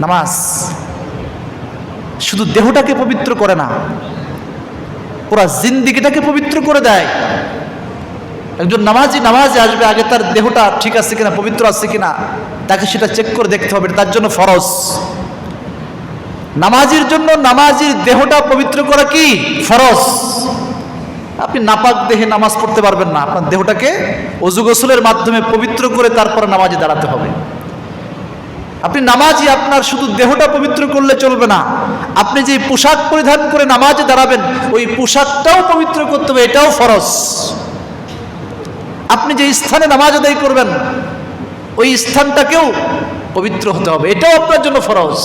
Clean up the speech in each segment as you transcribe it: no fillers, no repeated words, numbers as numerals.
নামাজ শুধু দেহটাকে পবিত্র করে না, পুরা জিন্দিগিটাকে পবিত্র করে দেয়। একজন নামাজে আসবে, আগে তার দেহটা ঠিক আছে কিনা, পবিত্র আছে কিনা, তাকে সেটা চেক করে দেখতে হবে। তার জন্য ফরজ। নামাজির জন্য নামাজির দেহটা পবিত্র করা কি ফরজ। আপনি নাপাক দেহে নামাজ পড়তে পারবেন না। আপনার দেহটাকে ওযু গোসলের মাধ্যমে পবিত্র করে তারপরে নামাজে দাঁড়াতে হবে। আপনি নামাজি, আপনার শুধু দেহটা পবিত্র করলে চলবে না, আপনি যে পোশাক পরিধান করে নামাজে দাঁড়াবেন ওই পোশাকটাও পবিত্র করতে হবে, এটাও ফরজ। আপনি যে স্থানে নামাজ আদায় করবেন ওই স্থানটাকেও পবিত্র হতে হবে, এটাও আপনার জন্য ফরজ।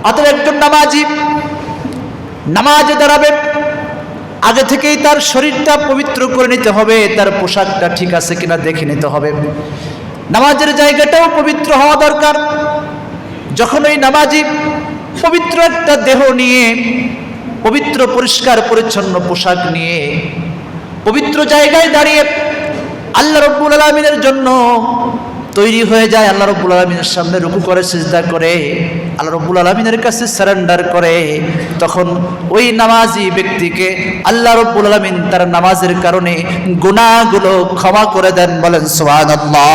অতএব একজন নামাজি নামাজে দাঁড়াবে, আগে থেকেই তার শরীরটা পবিত্র করে নিতে হবে, তার পোশাকটা ঠিক আছে কিনা দেখে নিতে হবে। নামাজের জায়গাটাও পবিত্র হওয়া দরকার। যখন ওই নামাজি পবিত্র একটা দেহ নিয়ে, পবিত্র পরিষ্কার পরিচ্ছন্ন পোশাক নিয়ে পবিত্র জায়গায় দাঁড়িয়ে আল্লাহ রাব্বুল আলামিনের জন্য তৈরি হয়ে যায়, আল্লাহ রাব্বুল আলামিনের সামনে রুকু করে সিজদা করে আল্লাহ রাব্বুল আলামিনের কাছে সারেন্ডার করে, তখন ওই নামাজি ব্যক্তিকে আল্লাহ রাব্বুল আলামিন তার নামাজের কারণে গুনাহগুলো ক্ষমা করে দেন। বলেন সুবহানাল্লাহ।